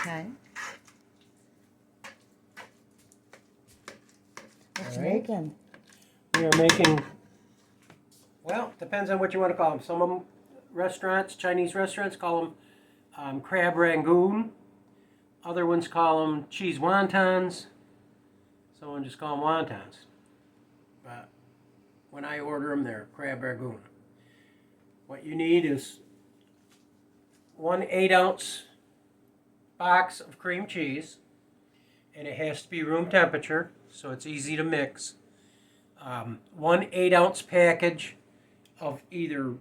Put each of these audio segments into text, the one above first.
Okay. What you All right. making? We are making, well, depends on what you want to call them. Some of them restaurants, Chinese restaurants, call them Crab Rangoon. Other ones call them cheese wontons. Someone just call them wontons. But when I order them, they're Crab Rangoon. What you need is 1 8-ounce box of cream cheese, and it has to be room temperature, so it's easy to mix. 1 8-ounce package of either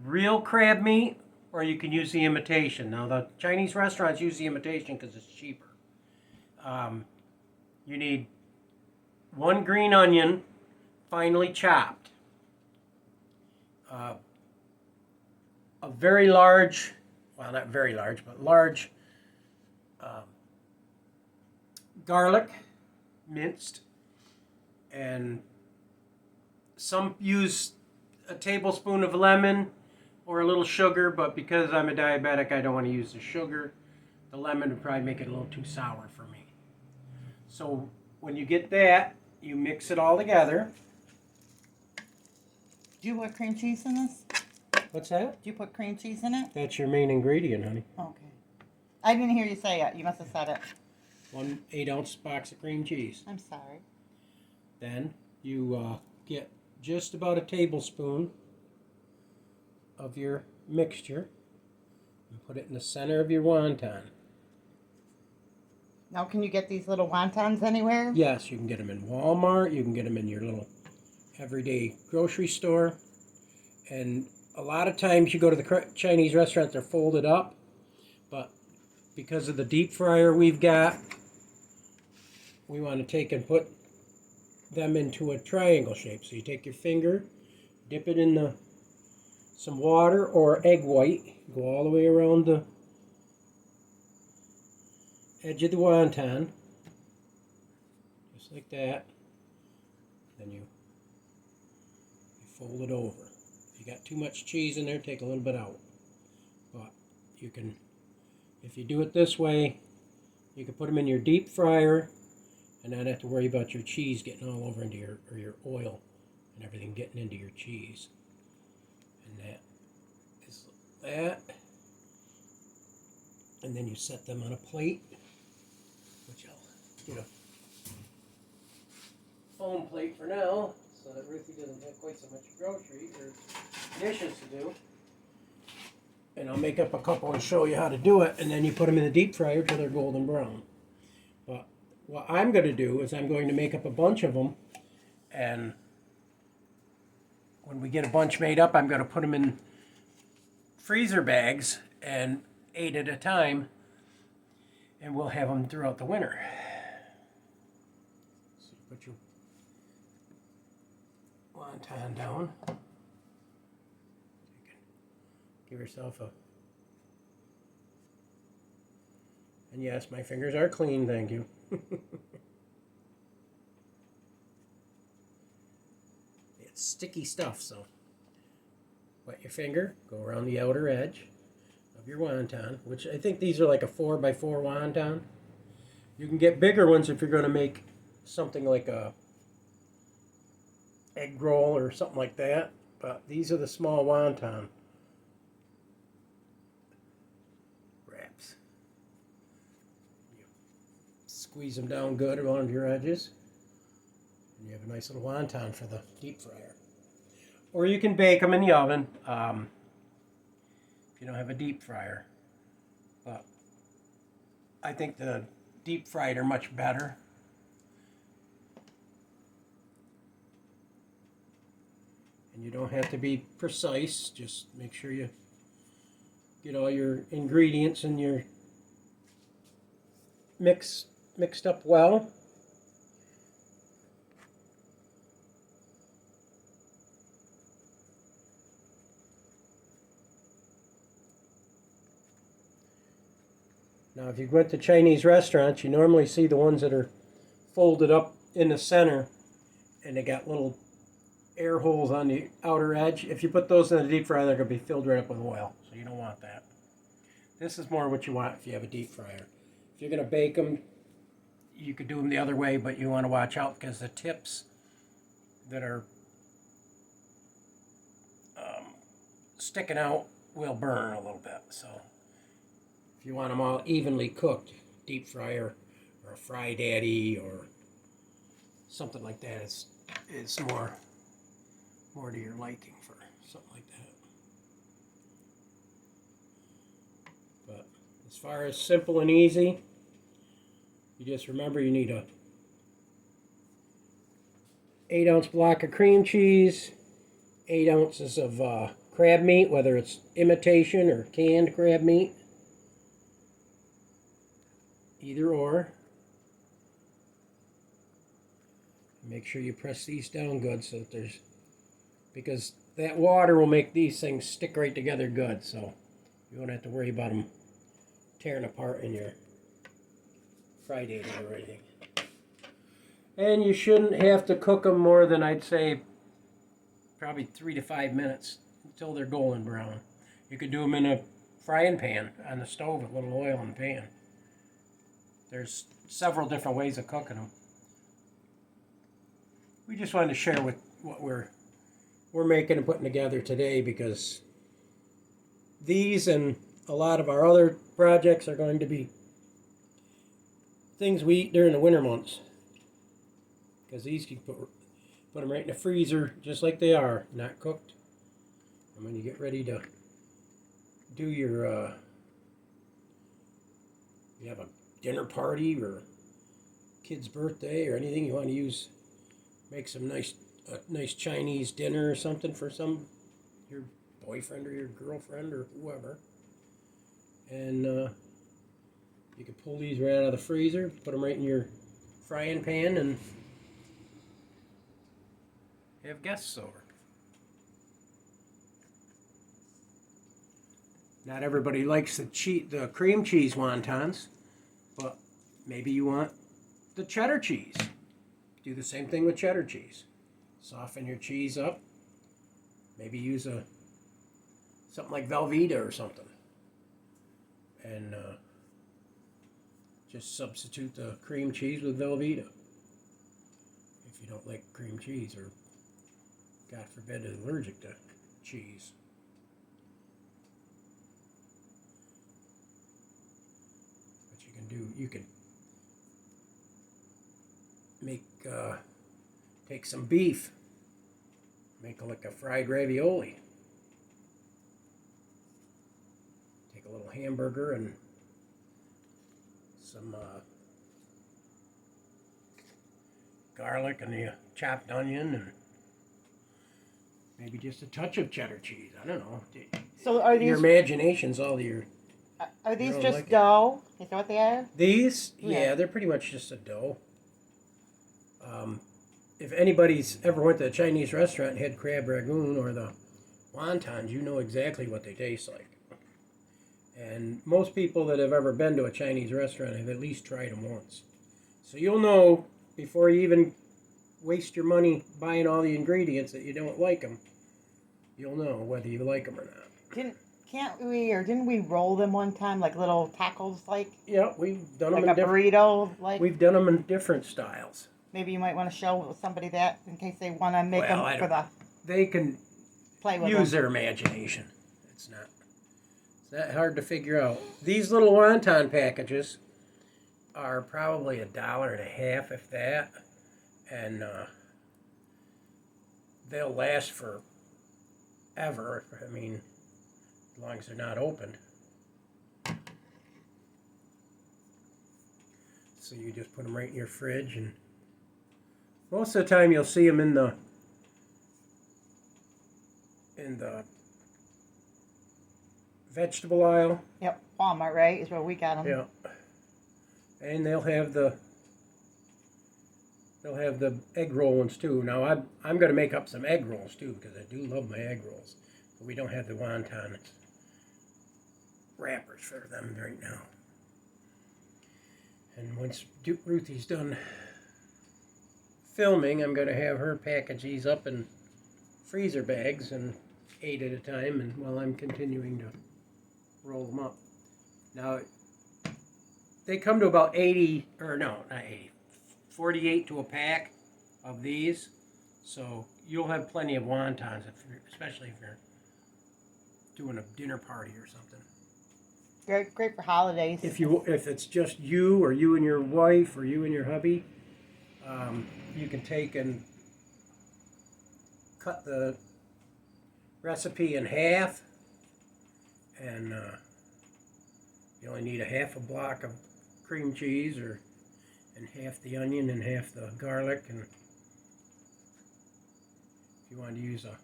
real crab meat, or you can use the imitation. Now, the Chinese restaurants use the imitation because it's cheaper. You need 1 green onion, finely chopped. A very large, well, not very large, but large garlic, minced, and some use a tablespoon of lemon or a little sugar, but because I'm a diabetic, I don't want to use the sugar. The lemon would probably make it a little too sour for me. So when you get that, you mix it all together. Do you put cream cheese in this? What's that? Do you put cream cheese in it? That's your main ingredient, honey. Okay. I didn't hear you say it. You must have said it. 1 8-ounce box of cream cheese. I'm sorry. Then you get just about a tablespoon of your mixture and put it in the center of your wonton. Now, can you get these little wontons anywhere? Yes, you can get them in Walmart. You can get them in your little everyday grocery store. And a lot of times you go to the Chinese restaurant, they're folded up. But because of the deep fryer we've got, we want to take and put them into a triangle shape. So you take your finger, dip it in some water or egg white, go all the way around the edge of the wonton, just like that. Then you fold it over. If you got too much cheese in there, take a little bit out. But you can, if you do it this way, you can put them in your deep fryer and not have to worry about your cheese getting all over into your oil and everything getting into your cheese. And that is that. And then you set them on a plate, which I'll get a foam plate for now, so that Ruthie doesn't have quite so much groceries or dishes to do. And I'll make up a couple and show you how to do it, and then you put them in the deep fryer till they're golden brown. But what I'm going to do is I'm going to make up a bunch of them, and when we get a bunch made up, I'm going to put them in freezer bags and 8 at a time, and we'll have them throughout the winter. So you put your wonton down. You can give yourself a... And yes, my fingers are clean, thank you. It's sticky stuff, so wet your finger, go around the outer edge of your wonton, which I think these are like a 4x4 wonton. You can get bigger ones if you're going to make something like a egg roll or something like that, but these are the small wonton wraps. You squeeze them down good around your edges, and you have a nice little wonton for the deep fryer. Or you can bake them in the oven if you don't have a deep fryer. But I think the deep fried are much better. And you don't have to be precise, just make sure you get all your ingredients and your mixed up well. Now, if you went to Chinese restaurants, you normally see the ones that are folded up in the center, and they got little air holes on the outer edge. If you put those in the deep fryer, they're going to be filled right up with oil, so you don't want that. This is more what you want if you have a deep fryer. If you're going to bake them, you could do them the other way, but you want to watch out because the tips that are sticking out will burn a little bit. So if you want them all evenly cooked, deep fryer or a fry daddy or something like that, it's more to your liking for something like that. But as far as simple and easy, you just remember you need a 8-ounce block of cream cheese, 8 ounces of crab meat, whether it's imitation or canned crab meat, either or. Make sure you press these down good so that because that water will make these things stick right together good, so you won't have to worry about them tearing apart in your fry daddy or anything. And you shouldn't have to cook them more than, I'd say, probably 3 to 5 minutes until they're golden brown. You could do them in a frying pan on the stove with a little oil in the pan. There's several different ways of cooking them. We just wanted to share with what we're making and putting together today, because these and a lot of our other projects are going to be things we eat during the winter months. Because these you can put them right in the freezer just like they are, not cooked. And when you get ready to do your, you have a dinner party or kid's birthday or anything you want to use, make some nice Chinese dinner or something for your boyfriend or your girlfriend or whoever. And you can pull these right out of the freezer, put them right in your frying pan, and have guests over. Not everybody likes the cream cheese wontons, but maybe you want the cheddar cheese. Do the same thing with cheddar cheese. Soften your cheese up. Maybe use something like Velveeta or something. And just substitute the cream cheese with Velveeta. If you don't like cream cheese, or God forbid is allergic to cheese. You can make take some beef, make like a fried ravioli. Take a little hamburger and some garlic and the chopped onion and maybe just a touch of cheddar cheese. I don't know. So are these? Your imagination's all your. Are these just dough? Is that what they are? These, yeah, they're pretty much just a dough. If anybody's ever went to a Chinese restaurant and had Crab Rangoon or the wontons, you know exactly what they taste like. And most people that have ever been to a Chinese restaurant have at least tried them once. So you'll know before you even waste your money buying all the ingredients that you don't like them. You'll know whether you like them or not. Didn't we roll them one time like little tacos, like? Yeah, we've done them like in a burrito, like. We've done them in different styles. Maybe you might want to show somebody that in case they want to make them for the. They can play with use them. their imagination. It's not hard to figure out. These little wonton packages are probably $1.50, if that, and they'll last forever. I mean, as long as they're not opened. So you just put them right in your fridge, and most of the time you'll see them in the vegetable aisle. Yep, Walmart, right, is where we got them. Yeah. And they'll have the egg roll ones too. Now I'm going to make up some egg rolls too, because I do love my egg rolls. But we don't have the wonton wrappers for them right now. And once Ruthie's done filming, I'm going to have her package these up in freezer bags, and 8 at a time, and while I'm continuing to roll them up. Now, they come to about 80, or no, not 80, 48 to a pack of these. So you'll have plenty of wontons, especially if you're doing a dinner party or something. Great for holidays. If it's just you, or you and your wife, or you and your hubby, you can take and cut the recipe in half, and you only need a half a block of cream cheese, and half the onion and half the garlic, and if you wanted to use a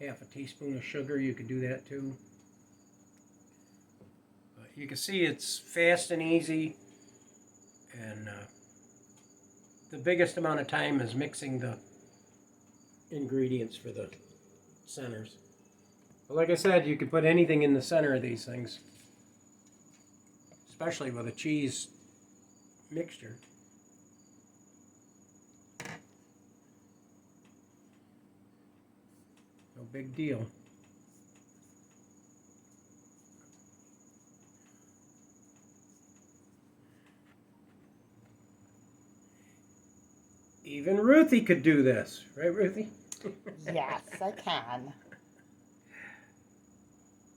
half a teaspoon of sugar, you could do that too. But you can see it's fast and easy, and the biggest amount of time is mixing the ingredients for the centers. But like I said, you can put anything in the center of these things, especially with a cheese mixture. No big deal. Even Ruthie could do this, right, Ruthie? Yes, I can.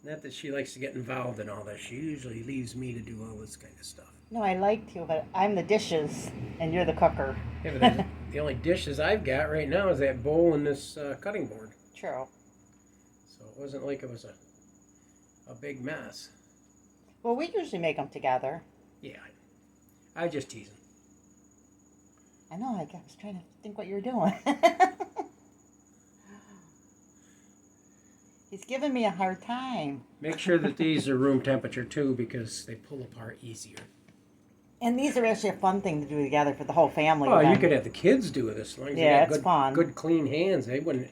Not that she likes to get involved in all this. She usually leaves me to do all this kind of stuff. No, I like to, but I'm the dishes, and you're the cooker. Yeah, but the only dishes I've got right now is that bowl and this cutting board. True. So it wasn't like it was a big mess. Well, we usually make them together. Yeah, I just tease them. I know, I was trying to think what you were doing. He's giving me a hard time. Make sure that these are room temperature too, because they pull apart easier. And these are actually a fun thing to do together for the whole family. Oh, then. you could have the kids do it as long as Yeah, they it's got fun. good clean hands. They would.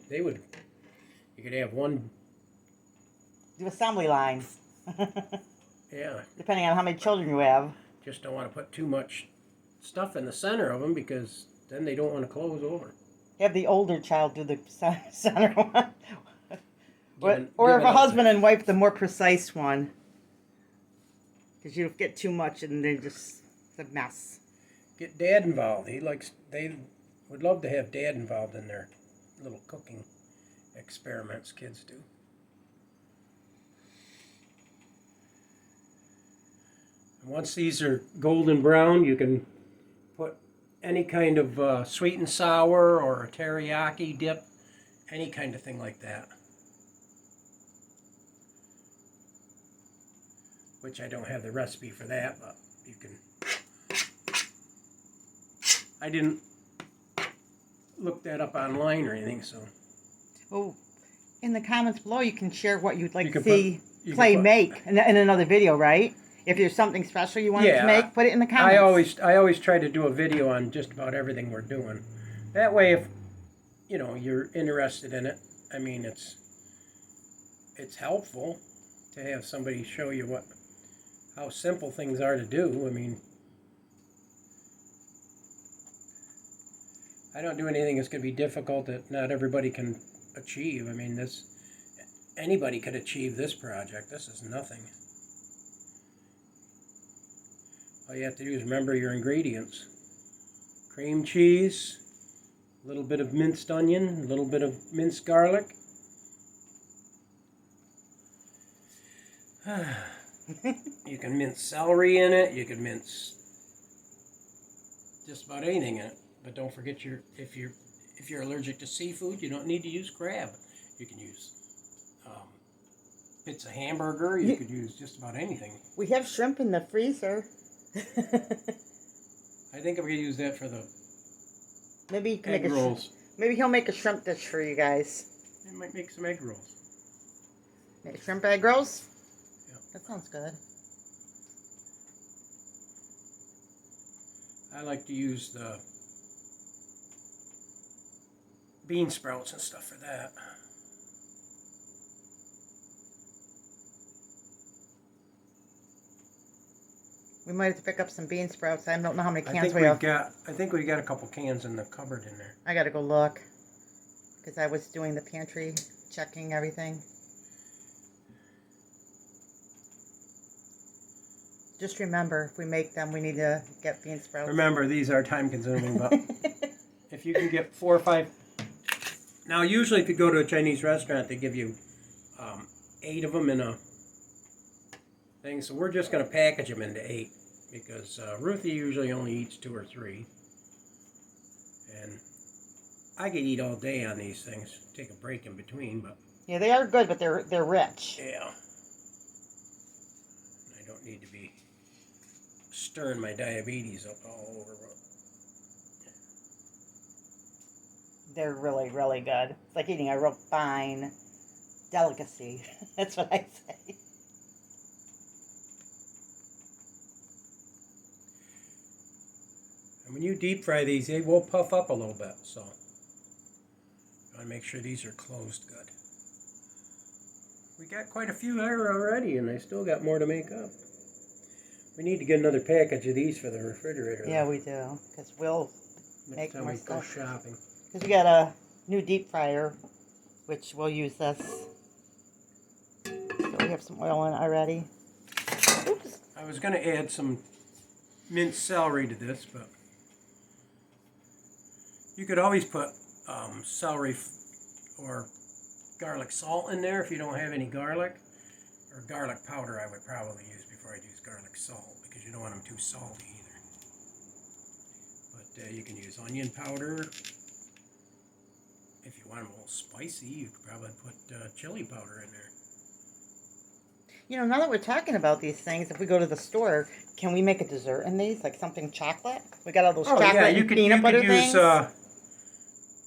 You could have one. Do assembly lines. Yeah. Depending on how many children you have. Just don't want to put too much stuff in the center of them, because then they don't want to close over. Have the older child do the center one. Given Or if a up husband and wife, the more precise one. Because you get too much and then just it's a mess. Get Dad involved. They would love to have Dad involved in their little cooking experiments kids do. And once these are golden brown, you can put any kind of sweet and sour or a teriyaki dip, any kind of thing like that. Which I don't have the recipe for that, but you can. I didn't look that up online or anything, so. Well, in the comments below, you can share what you'd like You to can see Clay make in another video, right? If there's something special you want to make, put it in the comments. I always try to do a video on just about everything we're doing. That way, if you're interested in it, I mean, it's helpful to have somebody show you how simple things are to do. I mean, I don't do anything that's going to be difficult that not everybody can achieve. I mean, anybody could achieve this project. This is nothing. All you have to do is remember your ingredients. Cream cheese, a little bit of minced onion, a little bit of minced garlic. You can mince celery in it. You can mince just about anything in it. But don't forget if you're allergic to seafood, you don't need to use crab. You can use bits of hamburger. You could use just about anything. We have shrimp in the freezer. I think I'm gonna use that for the Maybe you can egg rolls. Maybe he'll make a shrimp dish for you guys. I might make some egg rolls. Make shrimp egg rolls? Yeah. That sounds good. I like to use the bean sprouts and stuff for that. We might have to pick up some bean sprouts. I don't know how many I cans think we have. I think we got a couple cans in the cupboard in there. I gotta go look. Because I was doing the pantry, checking everything. Just remember, if we make them, we need to get bean sprouts. Remember, these are time consuming, but if you can get 4 or 5. Now, usually if you go to a Chinese restaurant, they give you 8 of them in a thing. So we're just going to package them into 8 because Ruthie usually only eats 2 or 3. And I could eat all day on these things. Take a break in between, but Yeah, they are good, but they're rich. yeah. I don't need to be stirring my diabetes up all over. They're really, really good. It's like eating a real fine delicacy. That's what I say. And when you deep fry these, they will puff up a little bit, so I want to make sure these are closed good. We got quite a few there already, and I still got more to make up. We need to get another package of these for the refrigerator. Yeah, we do, because we'll Next make time more we go stuff. shopping. Because we got a new deep fryer, which we'll use this. So we have some oil in it already. Oops. I was going to add some minced celery to this, but you could always put celery or garlic salt in there if you don't have any garlic. Or garlic powder I would probably use before I'd use garlic salt because you don't want them too salty either. But you can use onion powder. If you want them a little spicy, you could probably put chili powder in there. You know, now that we're talking about these things, if we go to the store, can we make a dessert in these? Like something chocolate? We got all those chocolate and peanut butter things.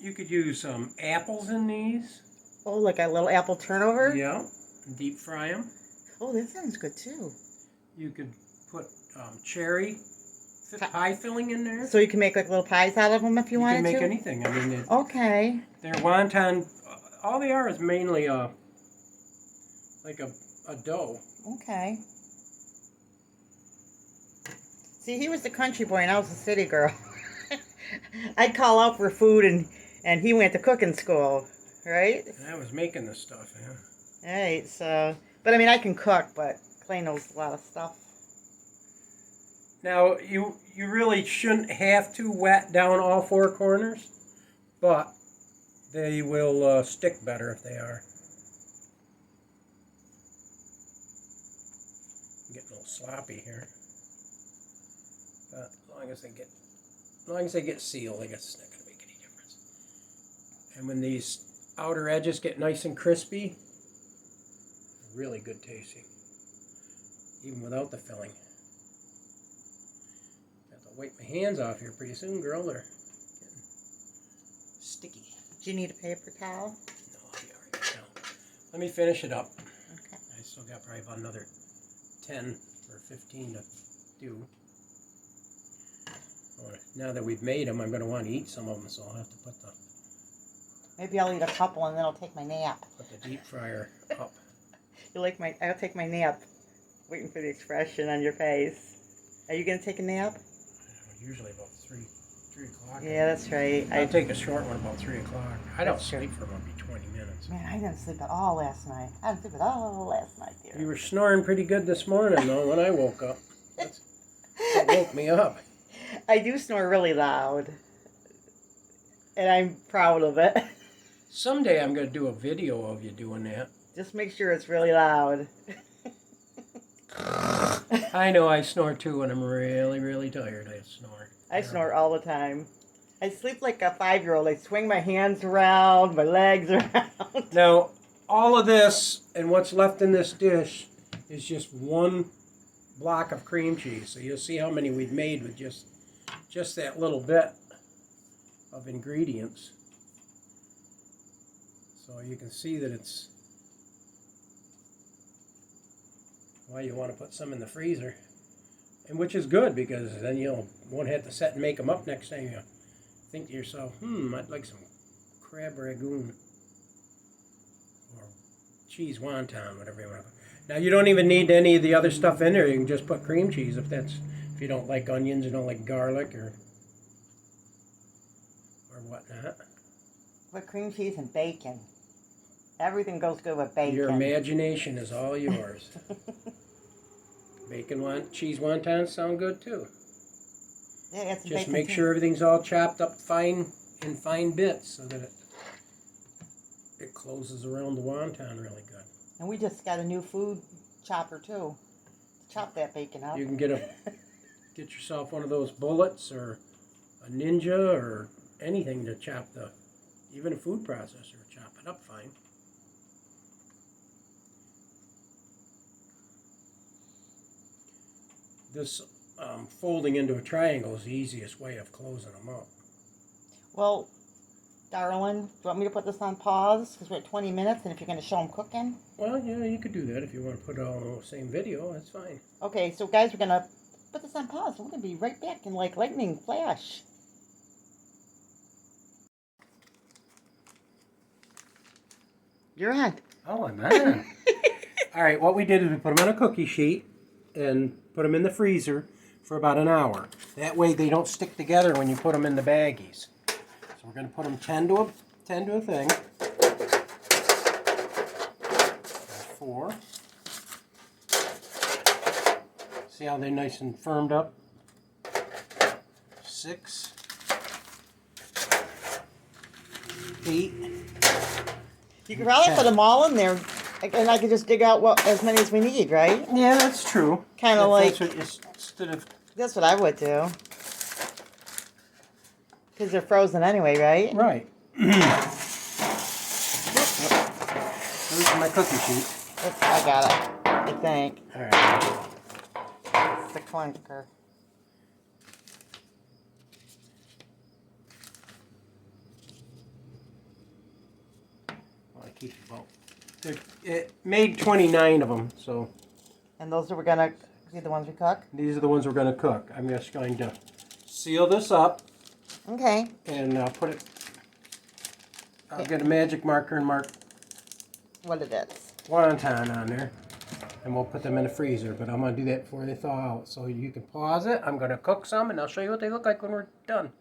You could use apples in these. Oh, like a little apple turnover? Yeah. Deep fry them. Oh, that sounds good too. You could put cherry pie filling in there. So you can make like little pies out of them if you wanted to? You can make anything. I mean, okay. They're wonton. All they are is mainly like a dough. Okay. See, he was the country boy and I was the city girl. I'd call out for food and he went to cooking school, right? And I was making this stuff, yeah. Right, so, but I mean, I can cook, but Clay knows a lot of stuff. Now, you really shouldn't have to wet down all 4 corners, but they will stick better if they are. I'm getting a little sloppy here. But as long as they get sealed, I guess it's not going to make any difference. And when these outer edges get nice and crispy, really good tasting, even without the filling. Have to wipe my hands off here pretty soon, girl. They're getting sticky. Do you need a paper towel? No, I'll be all right now. Let me finish it up. Okay. I still got probably about another 10 or 15 to do. Now that we've made them, I'm going to want to eat some of them, so I'll have to put Maybe I'll eat a couple and then I'll take my nap. the deep fryer up. You like I'll take my nap. Waiting for the expression on your face. Are you going to take a nap? Usually about 3 o'clock. Yeah, that's right. I'll take a short one about 3 o'clock. I don't That's true. sleep for maybe 20 minutes. Man, I didn't sleep at all last night. I didn't sleep at all last night, dear. You were snoring pretty good this morning, though, when I woke up. That woke me up. I do snore really loud. And I'm proud of it. Someday I'm going to do a video of you doing that. Just make sure it's really loud. I know I snore too when I'm really, really tired. I snore. I snore all the time. I sleep like a 5-year-old. I swing my hands around, my legs around. Now, all of this and what's left in this dish is just 1 block of cream cheese. So you'll see how many we've made with just that little bit of ingredients. So you can see that it's why you want to put some in the freezer, and which is good because then you won't have to set and make them up next time you think to yourself, I'd like some Crab Rangoon or cheese wonton, whatever you want to put. Now you don't even need any of the other stuff in there. You can just put cream cheese if you don't like onions, you don't like garlic or whatnot. With cream cheese and bacon. Everything goes good with bacon. Your imagination is all yours. Cheese wontons sound good too. Yeah, that's some Just bacon make too. sure everything's all chopped up fine in fine bits so that it closes around the wonton really good. And we just got a new food chopper too. Chop that bacon up. You can get yourself one of those bullets or a Ninja or anything to chop even a food processor, chop it up fine. This folding into a triangle is the easiest way of closing them up. Well, darling, do you want me to put this on pause? Because we're at 20 minutes, and if you're going to show them cooking. Well, yeah, you could do that if you want to put it all in the same video. That's fine. Okay, so guys, we're going to put this on pause. We're going to be right back in like lightning flash. You're on. Oh, I'm on. All right, what we did is we put them on a cookie sheet and put them in the freezer for about an hour. That way they don't stick together when you put them in the baggies. So we're going to put them 10 to a thing. 4. See how they're nice and firmed up? 6. 8. You can probably put them all in there, and I could just dig out as many as we need, right? Yeah, that's true. Kind of like... That's what I would do. Because they're frozen anyway, right? Right. Here's my cookie sheet. I got it, I think. All right. It's the clunker. Well, I keep about... It made 29 of them, so... And those are going to be the ones we cook? These are the ones we're going to cook. I'm just going to seal this up. Okay. And put it... I'll get a magic marker and mark... What it is. Wonton on there. And we'll put them in the freezer. But I'm going to do that before they thaw out. So you can pause it. I'm going to cook some and I'll show you what they look like when we're done.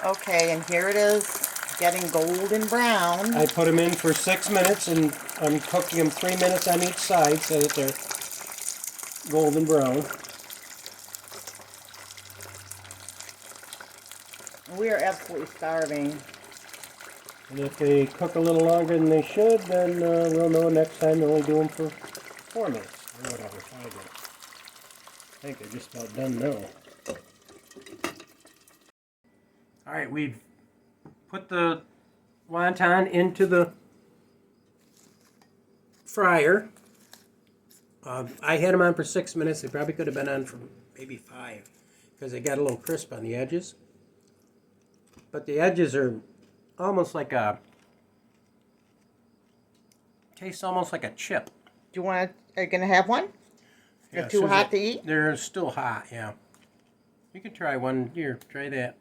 Okay, and here it is. Getting golden brown. I put them in for 6 minutes and I'm cooking them 3 minutes on each side so that they're golden brown. We are absolutely starving. And if they cook a little longer than they should, then we'll know next time to only do them for 4 minutes or whatever, 5 minutes. I think they're just about done now. Alright, we've put the wonton into the fryer. I had them on for 6 minutes. They probably could have been on for maybe 5 because they got a little crisp on the edges. But the edges are almost like tastes almost like a chip. Do you want? Are you gonna have one? They're too hot to eat. They're still hot. Yeah. You can try one. Here, try that.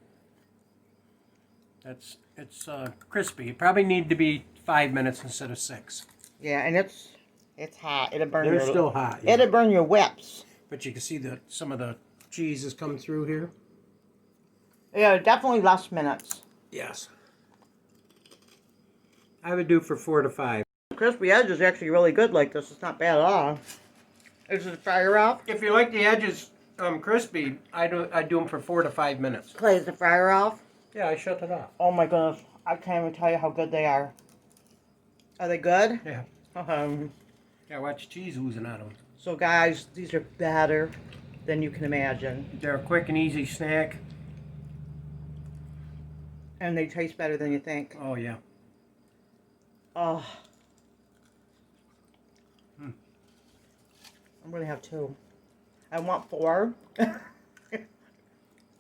It's crispy. You probably need to be 5 minutes instead of 6. Yeah, and it's hot. It'll burn. They're still hot. Yeah. It'll burn your whips. But you can see that some of the cheese has come through here. Yeah, definitely less minutes. Yes. I would do for 4 to 5. The crispy edge is actually really good like this. It's not bad at all. Is the fryer off? If you like the edges crispy, I do them for 4 to 5 minutes. Clay, is the fryer off? Yeah, I shut it off. Oh my goodness. I can't even tell you how good they are. Are they good? Yeah. Yeah, watch cheese oozing out of them. So guys, these are better than you can imagine. They're a quick and easy snack. And they taste better than you think. Oh, yeah. Oh. I'm going to have 2. I want 4.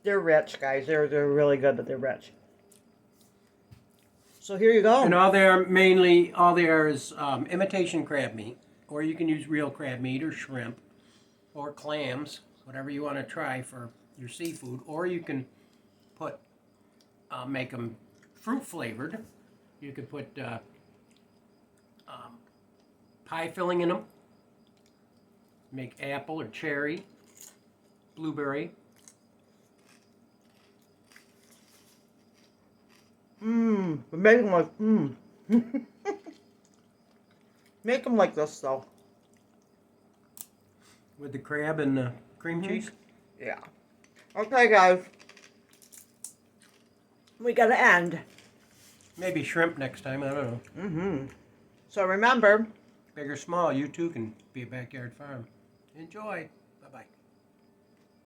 They're rich, guys. They're really good, but they're rich. So here you go. And all they are is imitation crab meat. Or you can use real crab meat or shrimp or clams, whatever you want to try for your seafood. Or you can put make them fruit flavored. You could put pie filling in them. Make apple or cherry, blueberry. Make them like, Make them like this though. With the crab and the cream cheese. Yeah. Okay, guys. We gotta end. Maybe shrimp next time. I don't know. So remember, Big or small, you too can be a backyard farm. Enjoy.